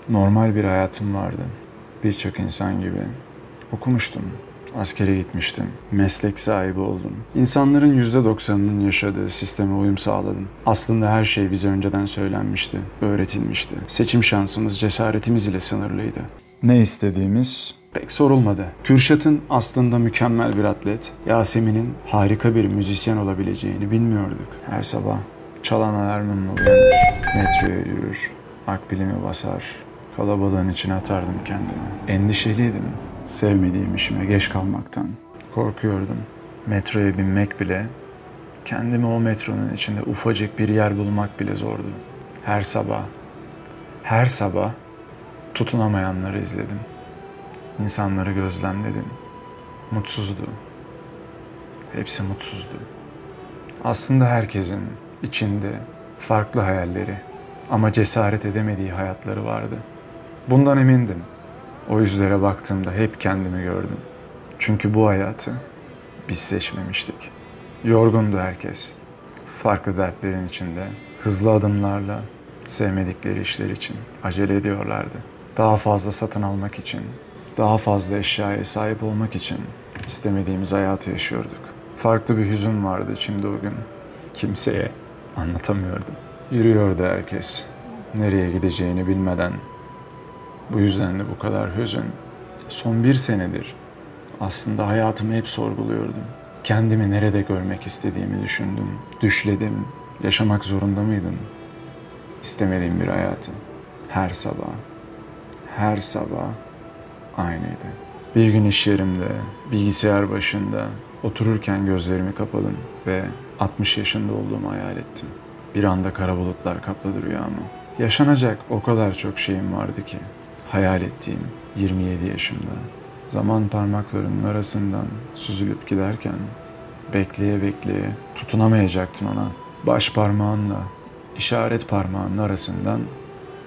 Normal bir hayatım vardı. Birçok insan gibi. Okumuştum. Askere gitmiştim. Meslek sahibi oldum. İnsanların %90'ının yaşadığı sisteme uyum sağladım. Aslında her şey bize önceden söylenmişti, öğretilmişti. Seçim şansımız cesaretimiz ile sınırlıydı. Ne istediğimiz pek sorulmadı. Kürşat'ın aslında mükemmel bir atlet, Yasemin'in harika bir müzisyen olabileceğini bilmiyorduk. Her sabah çalan alarmımla uyanır, metroya yürür, akbilimi basar, kalabalığın içine atardım kendimi. Endişeliydim, sevmediğim işime geç kalmaktan. Korkuyordum. Metroya binmek bile, kendimi o metronun içinde ufacık bir yer bulmak bile zordu. Her sabah tutunamayanları izledim. İnsanları gözlemledim. Mutsuzdu. Hepsi mutsuzdu. Aslında herkesin içinde farklı hayalleri ama cesaret edemediği hayatları vardı. Bundan emindim. O yüzlere baktığımda hep kendimi gördüm. Çünkü bu hayatı biz seçmemiştik. Yorgundu herkes. Farklı dertlerin içinde, hızlı adımlarla sevmedikleri işler için acele ediyorlardı. Daha fazla satın almak için, daha fazla eşyaya sahip olmak için istemediğimiz hayatı yaşıyorduk. Farklı bir hüzün vardı içimde o gün. Kimseye anlatamıyordum. Yürüyordu herkes, nereye gideceğini bilmeden. Bu yüzden de bu kadar hüzün. Son 1 senedir aslında hayatımı hep sorguluyordum. Kendimi nerede görmek istediğimi düşündüm, düşledim. Yaşamak zorunda mıydım? İstemediğim bir hayatı. Her sabah aynıydı. Bir gün iş yerimde, bilgisayar başında otururken gözlerimi kapadım ve 60 yaşında olduğumu hayal ettim. Bir anda kara bulutlar kapladı rüyamı. Yaşanacak o kadar çok şeyim vardı ki. Hayal ettiğim 27 yaşımda. Zaman parmaklarının arasından süzülüp giderken bekleye bekleye tutunamayacaktın ona. Baş parmağınla işaret parmağının arasından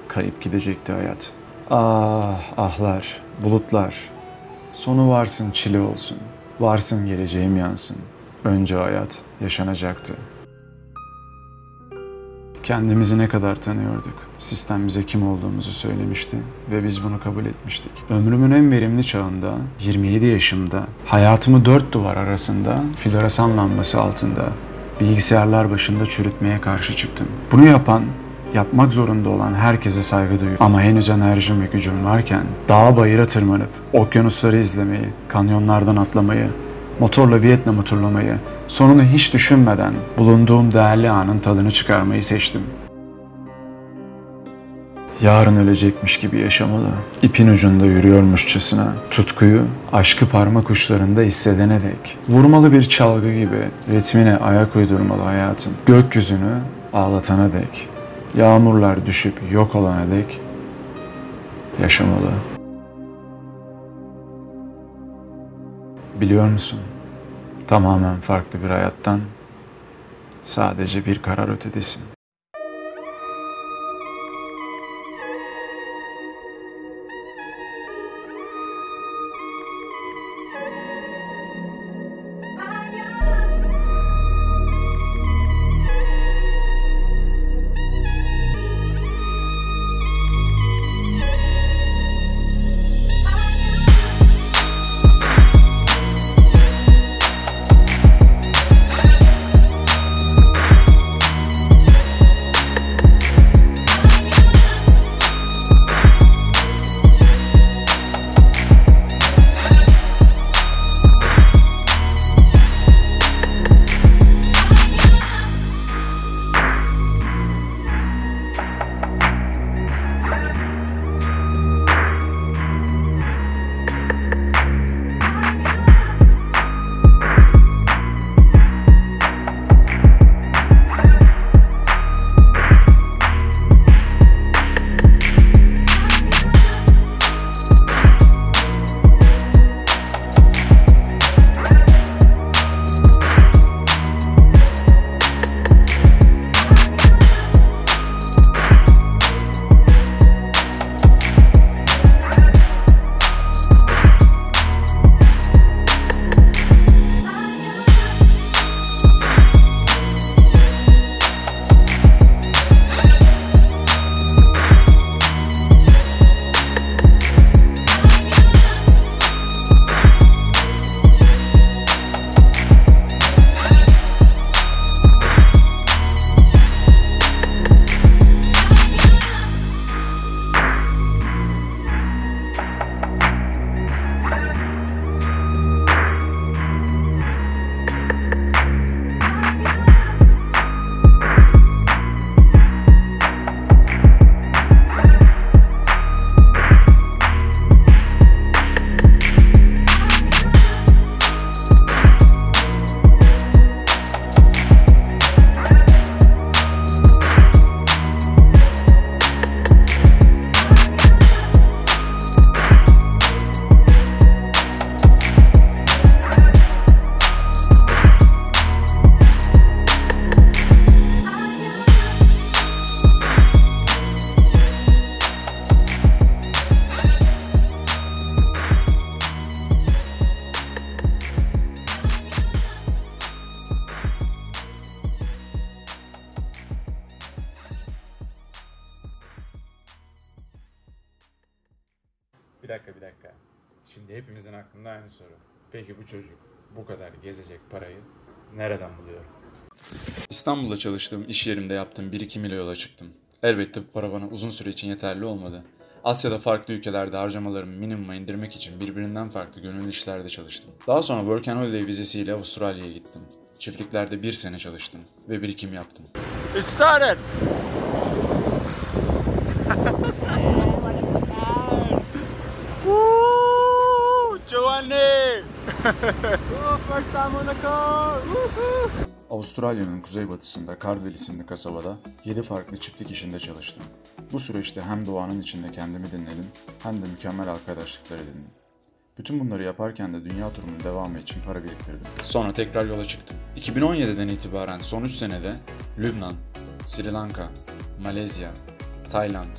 kayıp gidecekti hayat. Ah ahlar, bulutlar. Sonu varsın çile olsun. Varsın geleceğim yansın. Önce hayat yaşanacaktı. Kendimizi ne kadar tanıyorduk? Sistem bize kim olduğumuzu söylemişti ve biz bunu kabul etmiştik. Ömrümün en verimli çağında, 27 yaşımda, hayatımı 4 duvar arasında, floresan lambası altında, bilgisayarlar başında çürütmeye karşı çıktım. Bunu yapmak zorunda olan herkese saygı duyuyorum. Ama henüz enerjim ve gücüm varken, dağa bayıra tırmanıp, okyanusları izlemeyi, kanyonlardan atlamayı, motorla Vietnam'ı turlamayı, sonunu hiç düşünmeden bulunduğum değerli anın tadını çıkarmayı seçtim. Yarın ölecekmiş gibi yaşamalı, ipin ucunda yürüyormuşçasına, tutkuyu, aşkı parmak uçlarında hissedene dek, vurmalı bir çalgı gibi ritmine ayak uydurmalı hayatın, gökyüzünü ağlatana dek, yağmurlar düşüp yok olana dek yaşamalı. Biliyor musun? Tamamen farklı bir hayattan sadece bir karar ötedesin. Bir dakika. Şimdi hepimizin aklında aynı soru. Peki bu çocuk bu kadar gezecek parayı nereden buluyor? İstanbul'da çalıştığım iş yerimde yaptığım birikimiyle yola çıktım. Elbette bu para bana uzun süre için yeterli olmadı. Asya'da farklı ülkelerde harcamalarımı minimuma indirmek için birbirinden farklı gönüllü işlerde çalıştım. Daha sonra Work and Holiday vizesiyle Avustralya'ya gittim. Çiftliklerde 1 sene çalıştım ve birikim yaptım. It started! Woo! Giovanni! First time on the car! Avustralya'nın kuzeybatısında Cardwell isimli kasabada 7 farklı çiftlik işinde çalıştım. Bu süreçte hem doğanın içinde kendimi dinledim hem de mükemmel arkadaşlıklar edindim. Bütün bunları yaparken de dünya turumun devamı için para biriktirdim. Sonra tekrar yola çıktım. 2017'den itibaren son 3 senede Lübnan, Sri Lanka, Malezya, Tayland,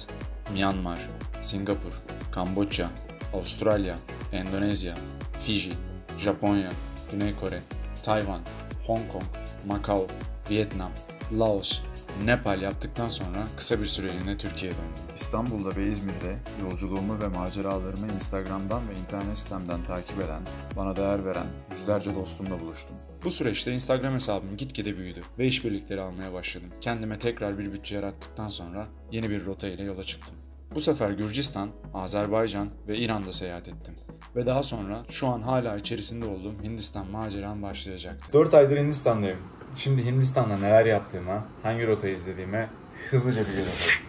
Myanmar, Singapur, Kamboçya, Avustralya, Endonezya, Fiji, Japonya, Güney Kore, Tayvan, Hong Kong, Macao, Vietnam, Laos, Nepal yaptıktan sonra kısa bir süreliğine Türkiye'ye döndüm. İstanbul'da ve İzmir'de yolculuğumu ve maceralarımı Instagram'dan ve internet sitemden takip eden, bana değer veren yüzlerce dostumla buluştum. Bu süreçte Instagram hesabım gitgide büyüdü ve işbirlikleri almaya başladım. Kendime tekrar bir bütçe yarattıktan sonra yeni bir rota ile yola çıktım. Bu sefer Gürcistan, Azerbaycan ve İran'da seyahat ettim. Ve daha sonra şu an hala içerisinde olduğum Hindistan maceram başlayacaktı. 4 aydır Hindistan'dayım. Şimdi Hindistan'da neler yaptığıma, hangi rotayı izlediğime hızlıca bir göz atalım.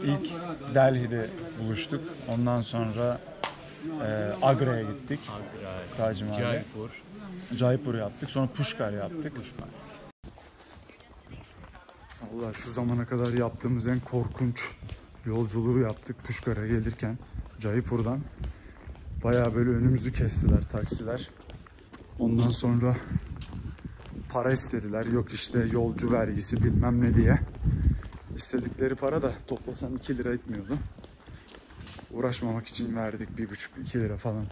İlk Delhi'de buluştuk. Ondan sonra Agra'ya gittik. Taj Mahal'e. Jaipur yaptık. Sonra Pushkar yaptık. Allah, şu zamana kadar yaptığımız en korkunç yolculuğu yaptık Pushkar'a gelirken. Jaipur'dan bayağı böyle önümüzü kestiler taksiler. Ondan sonra para istediler. Yok işte yolcu vergisi bilmem ne diye. İstedikleri para da toplasan 2 lira etmiyordu. Uğraşmamak için verdik 1,5-2 lira falan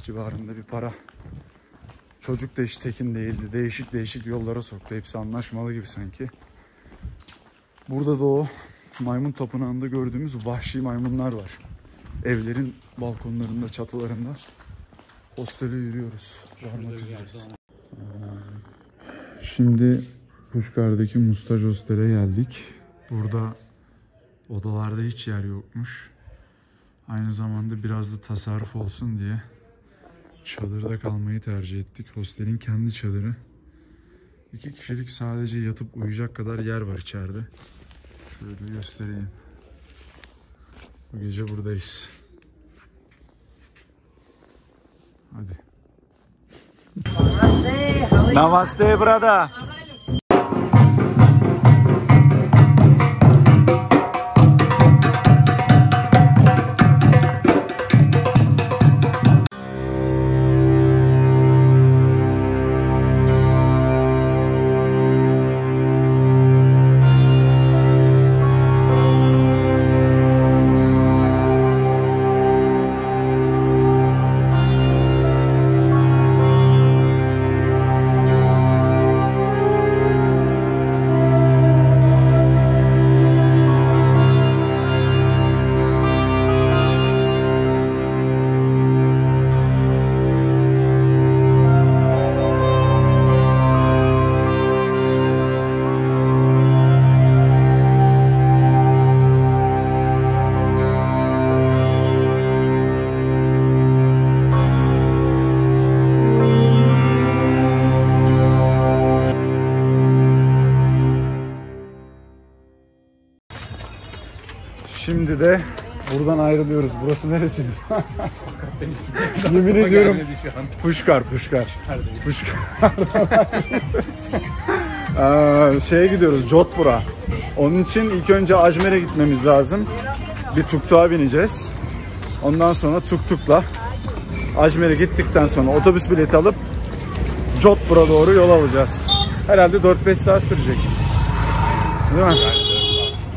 civarında bir para. Çocuk da hiç tekin değildi. Değişik yollara soktu. Hepsi anlaşmalı gibi sanki. Burada da o maymun tapınağında gördüğümüz vahşi maymunlar var. Evlerin balkonlarında, çatılarında. Hostele yürüyoruz. Varmak üzereyiz. Şimdi Pushkar'daki Mustaj Hostel'e geldik. Burada odalarda hiç yer yokmuş. Aynı zamanda biraz da tasarruf olsun diye çadırda kalmayı tercih ettik. Hostelin kendi çadırı. 2 kişilik sadece yatıp uyuyacak kadar yer var içeride. Şöyle göstereyim. Bu gece buradayız. Hadi. Namaste brother. Şimdi de buradan ayrılıyoruz. Burası neresi? Yemin ediyorum. Puşkar. Şeye gidiyoruz, Jodhpur'a. Onun için ilk önce Ajmer'e gitmemiz lazım. Bir tuktuğa bineceğiz. Ondan sonra tuktukla Ajmer'e gittikten sonra otobüs bileti alıp Jodhpur'a doğru yol alacağız. Herhalde 4-5 saat sürecek. Değil mi?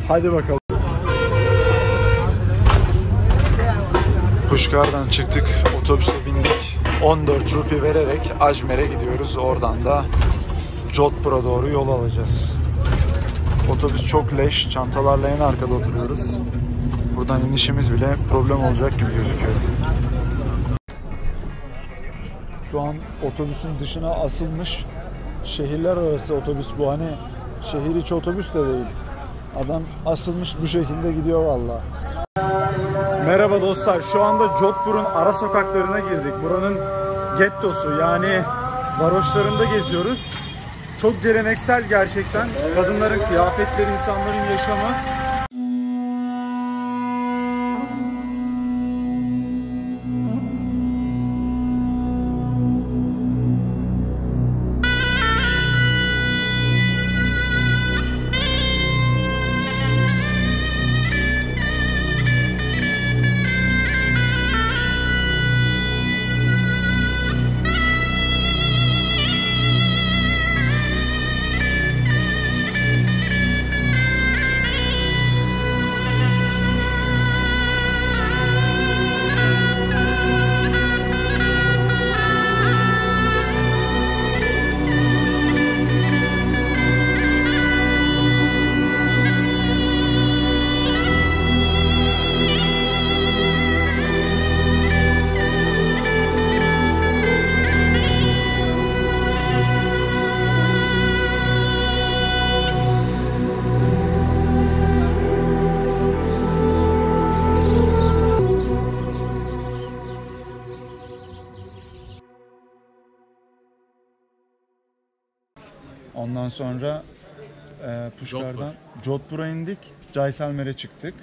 Hadi bakalım. Puşkar'dan çıktık, otobüse bindik. 14 rupi vererek Ajmer'e gidiyoruz. Oradan da Jodhpur'a doğru yol alacağız. Otobüs çok leş, çantalarla en arkada oturuyoruz. Buradan inişimiz bile problem olacak gibi gözüküyor. Şu an otobüsün dışına asılmış şehirler arası otobüs bu, hani şehir içi otobüs de değil. Adam asılmış bu şekilde gidiyor vallahi. Merhaba dostlar, şu anda Jodhpur'un ara sokaklarına girdik. Buranın gettosu, yani varoşlarında geziyoruz. Çok geleneksel gerçekten. Kadınların kıyafetleri, insanların yaşamı. Ondan sonra Puşkar'dan Jodhpur'a indik, Jaisalmer'e çıktık.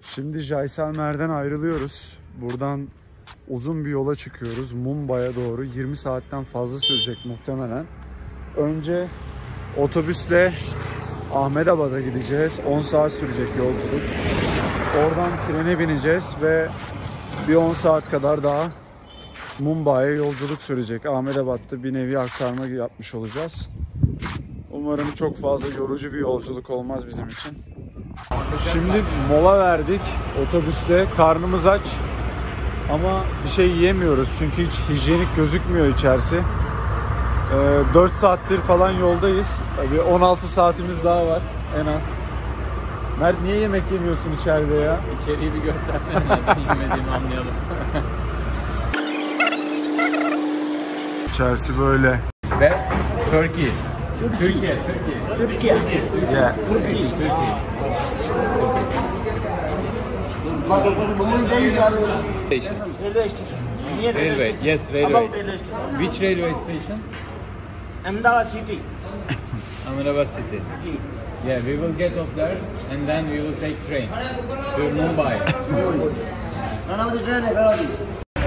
Şimdi Jaisalmer'den ayrılıyoruz. Buradan uzun bir yola çıkıyoruz. Mumbai'ye doğru 20 saatten fazla sürecek muhtemelen. Önce otobüsle Ahmedabad'a gideceğiz. 10 saat sürecek yolculuk. Oradan trene bineceğiz ve bir 10 saat kadar daha Mumbai'ye yolculuk sürecek. Ahmedabad'da bir nevi aktarma yapmış olacağız. Umarım çok fazla yorucu bir yolculuk olmaz bizim için. Şimdi mola verdik otobüste. Karnımız aç ama bir şey yiyemiyoruz çünkü hiç hijyenik gözükmüyor içerisi. 4 saattir falan yoldayız. Bir 16 saatimiz daha var en az. Mert, niye yemek yemiyorsun içeride ya? İçeriği bir göstersene, neden yemediğimi anlayalım. İçerisi böyle. Ve Turkey. Türkiye. Yeah. Station. Railway station. Near Railway. Yes, railway. Above railway station. Which railway station? Ahmedabad city. Ahmedabad city. Yeah, we will get off there and then we will take train to Mumbai.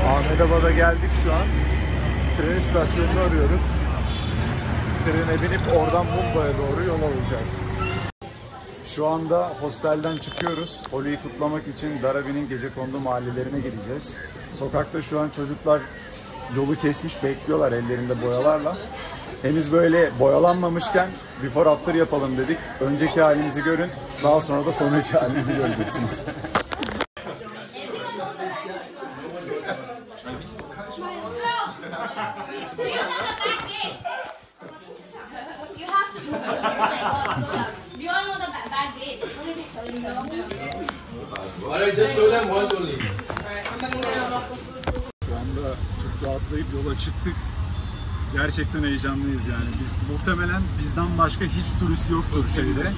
Ahmedabad'a geldik şu an. Tren istasyonunu arıyoruz. Trene binip oradan Mumbai'ye doğru yol alacağız. Şu anda hostelden çıkıyoruz. Holi'yi kutlamak için Dharavi'nin gecekondu mahallelerine gideceğiz. Sokakta şu an çocuklar yolu kesmiş bekliyorlar ellerinde boyalarla. Henüz böyle boyalanmamışken before after yapalım dedik. Önceki halimizi görün, daha sonra da sonraki halimizi göreceksiniz. You have to. Oh my God. We all know the back gate. Şu anda Türkçe atlayıp yola çıktık. Gerçekten heyecanlıyız yani. Biz muhtemelen bizden başka hiç turist yoktur şeyde.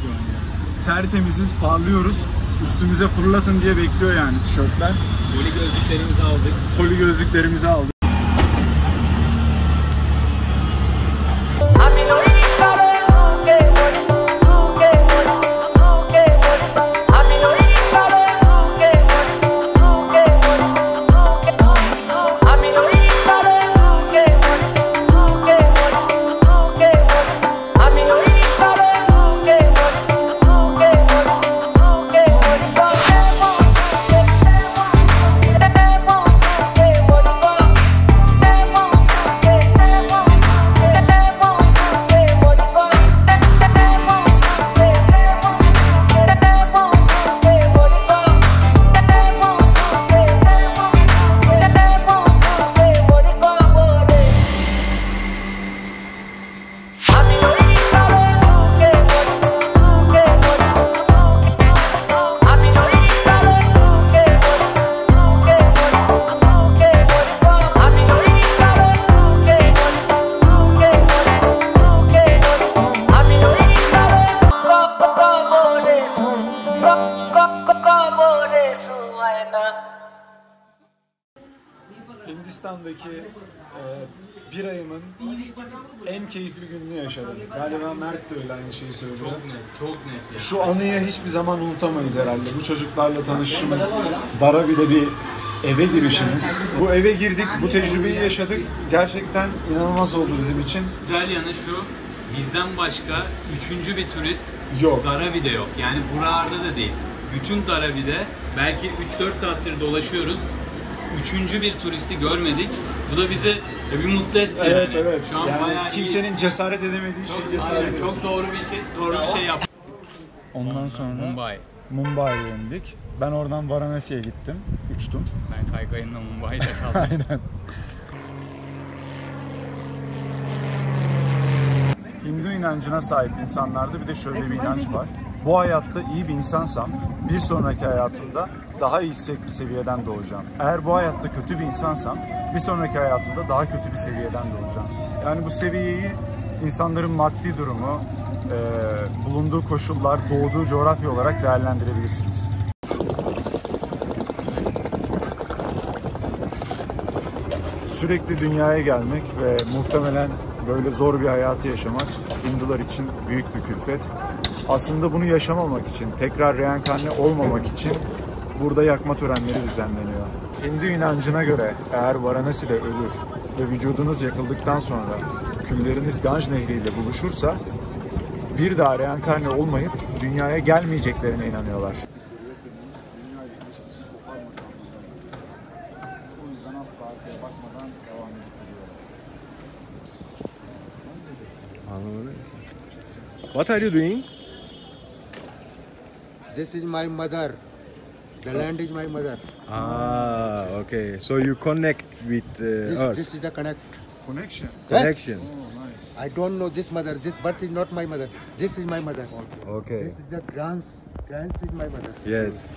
Tertemiziz, parlıyoruz. Üstümüze fırlatın diye bekliyor yani tişörtler. Böyle gözlüklerimizi aldık. Poli gözlüklerimizi aldık. Hindistan'daki bir ayımın en keyifli gününü yaşadım. Galiba Mert de öyle aynı şeyi söylüyor. Çok net. Şu anıyı hiçbir zaman unutamayız herhalde. Bu çocuklarla tanışışımız, Dharavi'de bir eve girişimiz. Bu eve girdik, bu tecrübeyi yaşadık. Gerçekten inanılmaz oldu bizim için. Güzel yanı şu, bizden başka üçüncü bir turist Yok. Dharavi'de yok. Yani buralarda da değil. Bütün Dharavi'de belki 3-4 saattir dolaşıyoruz. Üçüncü bir turisti görmedik. Bu da bizi bir mutlu etti Evet yani. evet. Şu an Yani bayağı kimsenin cesaret edemediği çok, şey cesaret aynen, çok doğru bir şey yaptık. Ondan sonra Mumbai. Mumbai'ye indik. Ben oradan Varanasi'ye gittim. Uçtum. Ben kaykayımla Mumbai'de kaldım. Aynen. Hindu inancına sahip insanlarda bir de şöyle bir inanç var. Bu hayatta iyi bir insansam bir sonraki hayatımda daha yüksek bir seviyeden doğacağım. Eğer bu hayatta kötü bir insansam bir sonraki hayatımda daha kötü bir seviyeden doğacağım. Yani bu seviyeyi insanların maddi durumu, bulunduğu koşullar, doğduğu coğrafya olarak değerlendirebilirsiniz. Sürekli dünyaya gelmek ve muhtemelen böyle zor bir hayatı yaşamak Hindular için büyük bir külfet. Aslında bunu yaşamamak için, tekrar reenkarne olmamak için burada yakma törenleri düzenleniyor. Hindu inancına göre eğer Varanasi'de ölür ve vücudunuz yakıldıktan sonra külleriniz Ganj Nehri ile buluşursa bir daha reenkarne olmayıp dünyaya gelmeyeceklerine inanıyorlar. O yüzden asla arkaya bakmadan devam ediyorlar. What are you doing? This is my mother. The land is my mother. Ah, okay. So you connect with Earth. This is the connect. Connection. Connection. Yes. Oh, nice. I don't know this mother. This birth is not my mother. This is my mother. Okay. This is the grants. Grants is my mother. Yes.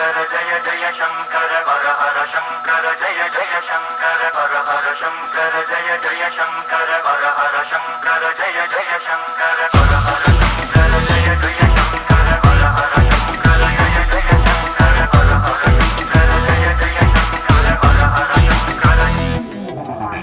Shankara Jaya Jaya Shankara Hara Hara Shankara Jaya Jaya Shankara Hara Hara Shankara Jaya Jaya Shankara Hara Hara Shankara Jaya Jaya Shankara Hara Hara Shankara Jaya Jaya Shankara Hara Hara Shankara Jaya Jaya Shankara Hara Hara Shankara Jaya Jaya Shankara Hara Hara Shankara.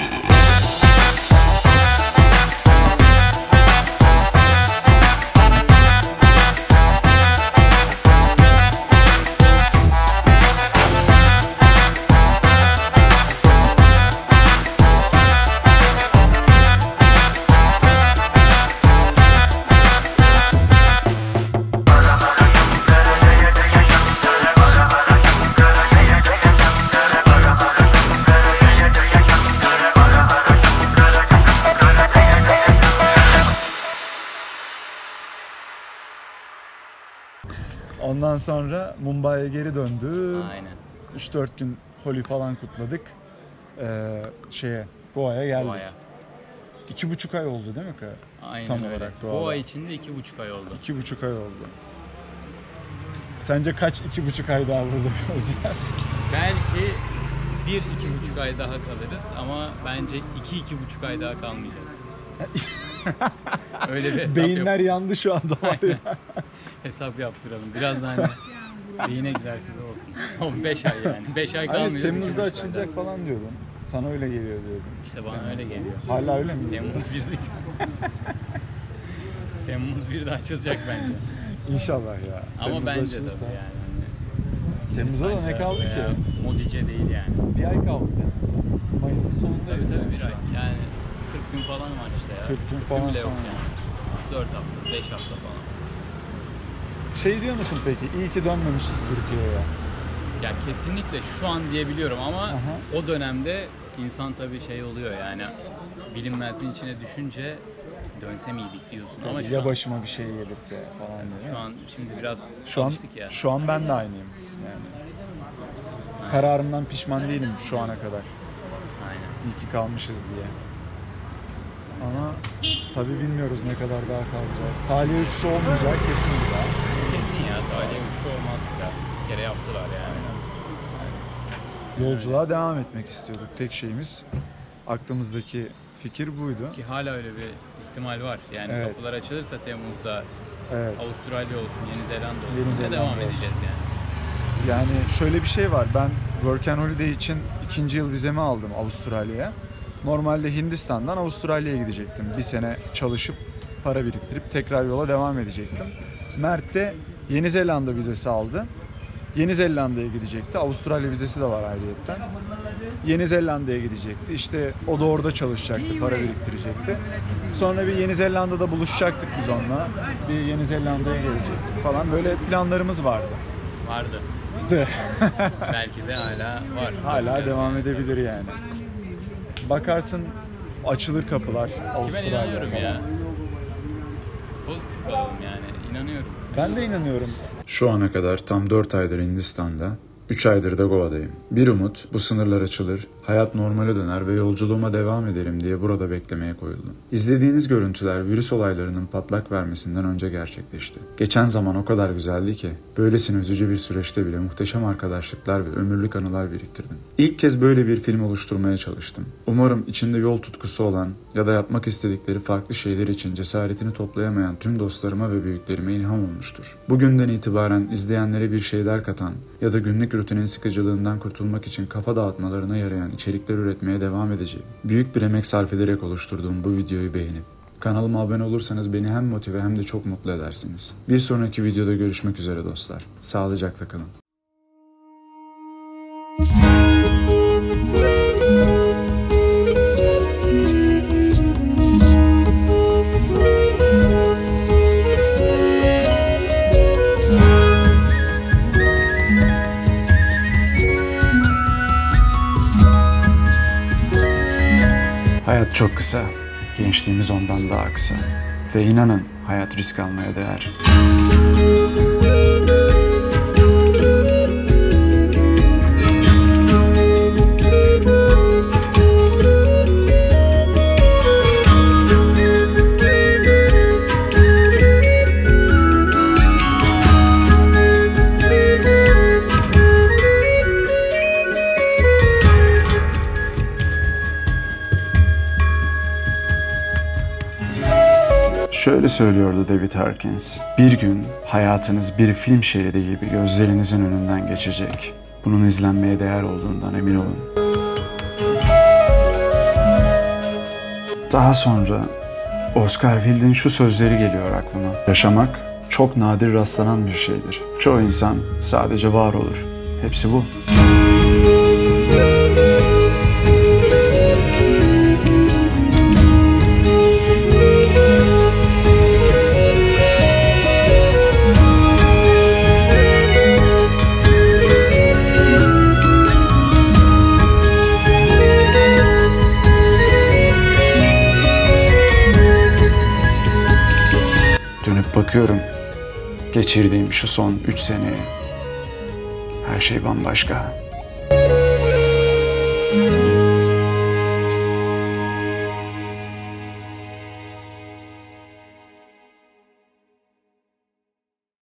Ondan sonra Mumbai'ye geri döndüm. Aynen. 3-4 gün Holi falan kutladık. Goa'ya geldik. Goa'ya. 2,5 ay oldu değil mi ki? Aynen Tam öyle. olarak Goa'da. Goa içinde 2,5 ay oldu. 2,5 ay oldu. Sence kaç 2,5 ay daha burada kalacağız? Belki 1-2,5 ay daha kalırız ama bence 2-2,5 ay daha kalmayacağız. Öyle bir hesap Beyinler yandı şu anda var ya. hesap yaptıralım. Biraz da hani beyin egzersizi olsun. Tam 5 ay yani. 5 ay Hani kalmayacağız. Temmuz'da 2,5 ay açılacak daha. falan diyordun. Sana öyle geliyor diyordun. İşte bana öyle geliyor. Hala öyle mi? Temmuz 1'de. Temmuz 1'de açılacak bence. İnşallah ya. Ama Temmuz'da bence açılırsa. tabii yani. Hani Temmuz'a da ne kaldı veya ki? Modice değil yani. Bir ay kaldı Temmuz'a. Mayıs'ın sonunda Tabii bitiyor. bir ay. Yani 40 gün falan var işte ya. 40 gün 40 falan bile yok sonra. yani. 4 hafta, 5 hafta falan. Şey diyor musun peki? İyi ki dönmemişiz Türkiye'ye. Ya kesinlikle şu an diyebiliyorum ama Aha. o dönemde insan tabii şey oluyor yani bilinmezliğin içine düşünce dönse miydik diyorsun ama şu Ya an, başıma bir şey gelirse falan diye. şu an şimdi biraz Şu an, alıştık ya. şu an ben de aynıyım. Yani kararımdan pişman değilim şu ana kadar. Aynen. İyi ki kalmışız diye. Ama tabii bilmiyoruz ne kadar daha kalacağız. Tahliye uçuşu olmayacak kesin bir daha. Kesin ya tarihe uçuşu olmaz ya. Bir kere yaptılar yani. Yolculuğa devam etmek istiyorduk. Tek şeyimiz, aklımızdaki fikir buydu. Ki hala öyle bir ihtimal var. Yani Evet. kapılar açılırsa Temmuz'da Evet. Avustralya olsun, Yeni Zelanda olsun. Yeni Yine Zelanda devam olsun. edeceğiz yani. Yani şöyle bir şey var. Ben Work and Holiday için 2. yıl vizemi aldım Avustralya'ya. Normalde Hindistan'dan Avustralya'ya gidecektim. Bir sene çalışıp para biriktirip tekrar yola devam edecektim. Mert de Yeni Zelanda vizesi aldı. Yeni Zelanda'ya gidecekti. Avustralya vizesi de var ayrıyetten. Yeni Zelanda'ya gidecekti. İşte o da orada çalışacaktı, para biriktirecekti. Sonra bir Yeni Zelanda'da buluşacaktık biz onunla. Bir Yeni Zelanda'ya gelecektik falan. Böyle planlarımız vardı. Vardı. Belki de hala var. Hala Bakacağız devam yani. edebilir yani. Bakarsın açılır kapılar Ki ben Avustralya inanıyorum falan. ya. Pozitif kalalım yani. İnanıyorum. Ben de inanıyorum. Şu ana kadar tam 4 aydır Hindistan'da, 3 aydır da Goa'dayım. Bir umut, bu sınırlar açılır, hayat normale döner ve yolculuğuma devam ederim diye burada beklemeye koyuldum. İzlediğiniz görüntüler virüs olaylarının patlak vermesinden önce gerçekleşti. Geçen zaman o kadar güzeldi ki, böylesine üzücü bir süreçte bile muhteşem arkadaşlıklar ve ömürlük anılar biriktirdim. İlk kez böyle bir film oluşturmaya çalıştım. Umarım içinde yol tutkusu olan ya da yapmak istedikleri farklı şeyler için cesaretini toplayamayan tüm dostlarıma ve büyüklerime ilham olmuştur. Bugünden itibaren izleyenlere bir şeyler katan ya da günlük rutinin sıkıcılığından kurtulmak için kafa dağıtmalarına yarayan içerikler üretmeye devam edeceğim. Büyük bir emek sarf ederek oluşturduğum bu videoyu beğenip kanalıma abone olursanız beni hem motive hem de çok mutlu edersiniz. Bir sonraki videoda görüşmek üzere dostlar. Sağlıcakla kalın. Hayat çok kısa. Gençliğimiz ondan daha kısa. Ve inanın hayat risk almaya değer. Şöyle söylüyordu David Harkins. Bir gün hayatınız bir film şeridi gibi gözlerinizin önünden geçecek. Bunun izlenmeye değer olduğundan emin olun. Daha sonra Oscar Wilde'in şu sözleri geliyor aklıma. Yaşamak çok nadir rastlanan bir şeydir. Çoğu insan sadece var olur. Hepsi bu. Dönüp bakıyorum. Geçirdiğim şu son 3 seneye. Her şey bambaşka.